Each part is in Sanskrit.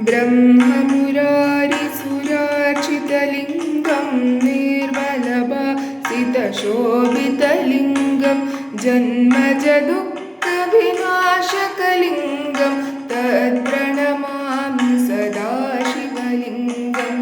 ब्रह्ममुरारिसुरार्चितलिङ्गं निर्मलभासितशोभितलिङ्गं जन्मजदुःखविनाशकलिङ्गं तत्प्रणमामि सदा शिवलिङ्गम्।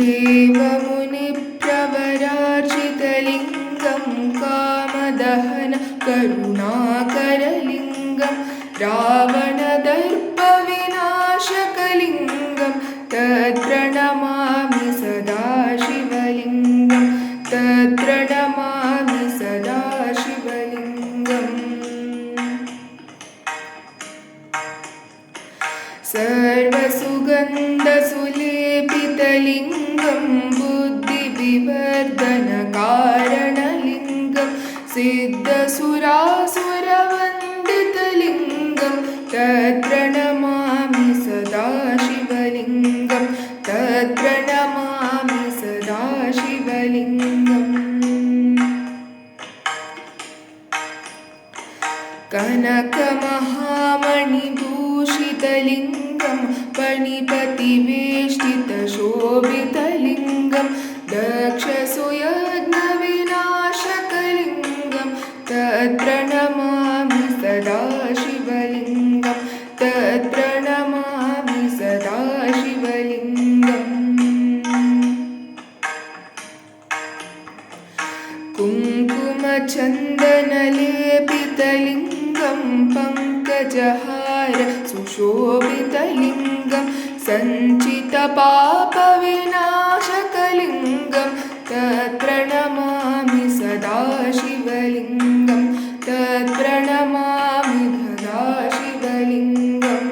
देवमुनिप्रवरार्चितलिङ्गं कामदहन करुणाकरलिङ्गं रावणदर्पविनाशकलिङ्गं तत्प्रणमामि सदा शिवलिङ्गं तत्प्रणमामि सदा शिवलिङ्गम्। सर्वसुगन्धसुलेपितलिङ्गं बुद्धिविवर्धनकारणलिङ्गं सिद्धसुरासुरवन्दितलिङ्गं तत्प्रणमामि सदा शिवलिङ्गं तत्प्रणमामि सदा शिवलिङ्गम्। कनकमहामणिभूषितलिङ्गं फणिपतिवेष्टितशोभितलिङ्गं दक्षसुयज्ञविनाशकलिङ्गं तत्प्रणमामि सदा शिवलिङ्गं तत्प्रणमामि सदा शिवलिङ्गम्। कुङ्कुमचन्दनलेपितलिङ्गं पङ्कजहार सुशोभितलिङ्गं सञ्चितपापविनाशकलिङ्गं तत्प्रणमामि सदा शिवलिङ्गं तत्प्रणमामि सदा शिवलिङ्गम्।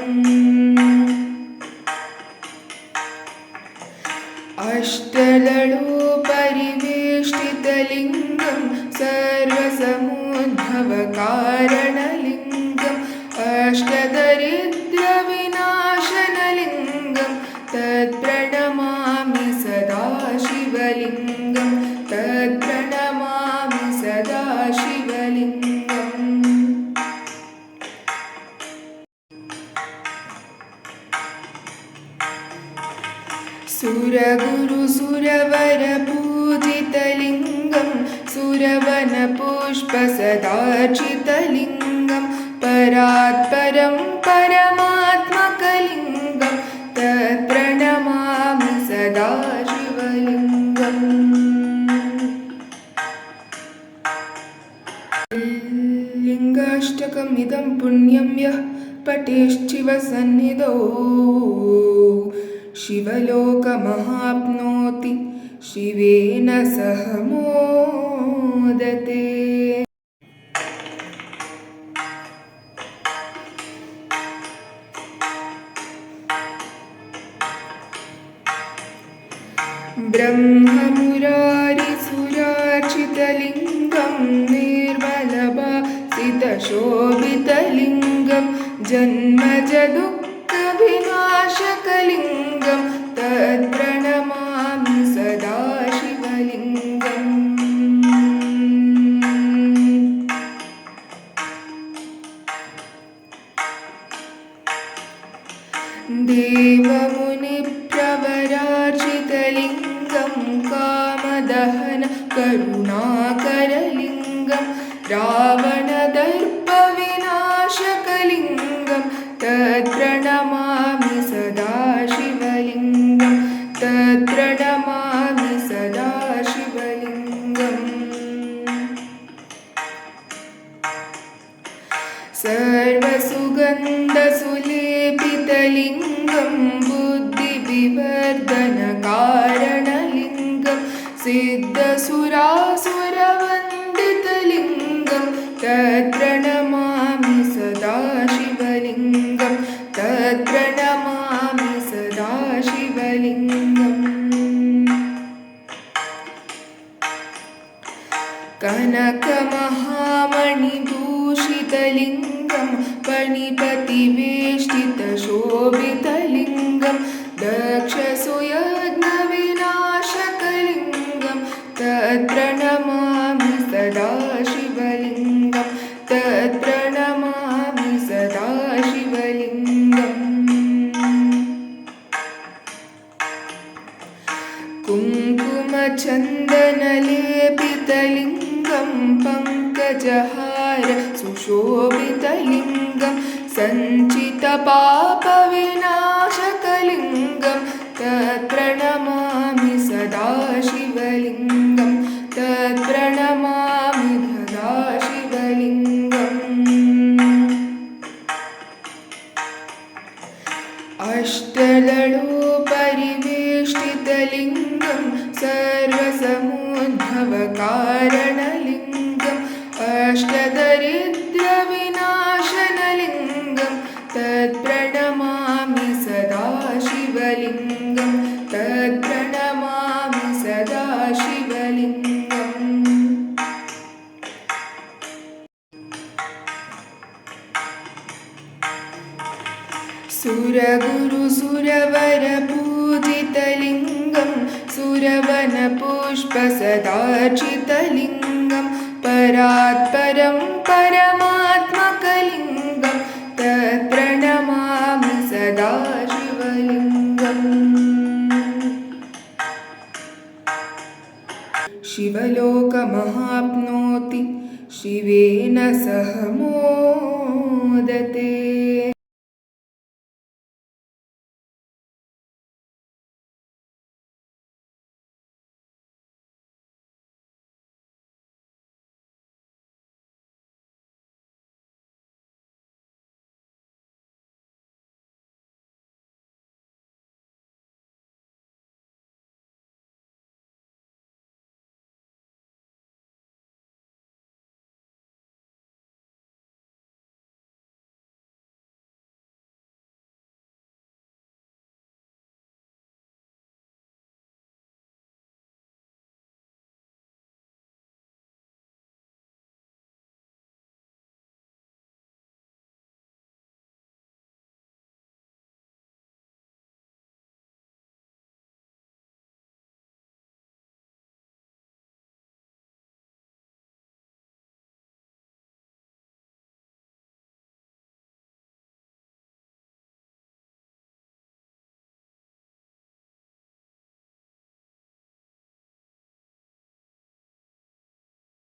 अष्टदलोपरिवेष्टितलिङ्गं सर्वसमुद्भवकारणलिङ्गं अष्टदरिद्रविनाशनलिङ्गं तत्प्रणमामि सदा शिवलिङ्गं तत्प्रणमामि सदा शिवलिङ्गम्। सुरगुरुसुरवरपूजितलिङ्गं सुरवनपुष्पसदार्चितलिङ्गं परात्परं परमात्मकलिङ्गं तत्प्रणमामि सदा शिवलिङ्गम्। लिङ्गाष्टकमिदं पुण्यं यः पठेच्छिवसन्निधौ शिवलोकमहाप्नोति शिवेन सह मोदते। ब्रह्ममुरारिसुरार्चितलिङ्गं निर्मलभासितशोभितलिङ्गं जन्मजदुःखविनाशकलिङ्गं तत्प्रणमामि सदा शिवलिङ्गम्। देवमुनिप्रवरार्चितलिङ्गं कामदहन करुणाकरलिङ्गं रावणदर्पविनाशकलिङ्गं तत्प्रणमामि सदा शिवलिङ्गं तत्प्रणमामि सदा शिवलिङ्गम्। सर्वसुगन्धसुलेपितलिङ्गं बुद्धिविवर्धनकारणलिङ्गं सिद्धसुरासुरवन्दितलिङ्गं तत्प्रणमामि सदा शिवलिङ्गं तत्प्रणमामि सदा शिवलिङ्गम्। कनकमहामणिभूषितलिङ्गं फणिपतिवेष्टितशोभितलिङ्गं दक्षसुयज्ञविनाशकलिङ्गं तत्प्रणमामि सदा शिवलिङ्गं तत्प्रणमामि सदा शिवलिङ्गम् कुङ्कुमचन्दनलेपितलिङ्गं पङ्कजहार सुशोभितलिङ्गं सञ्चितपापविनाशकलिङ्गं तत्प्रणमामि सदा शिवलिङ्गं तत्प्रणमामि सदा शिवलिङ्गम् अष्टदलोपरिवेष्टितलिङ्गं सर्वसमुद्भवकारणलिङ्गम् अष्टदरिद्रविनाशनलिङ्गं तत्प्रणमामि सदा शिवलिङ्गं तत्प्रणमामि सदा शिवलिङ्गम् सुरगुरुसुरवरपूजितलिङ्गं सुरवनपुष्पसदार्चितलिङ्गं परात्परं परमात्मकलिङ्गं तत्प्रणमामि सदा शिवलिङ्गम् शिवलोकमहाप्नोति शिवेन सह मोदते।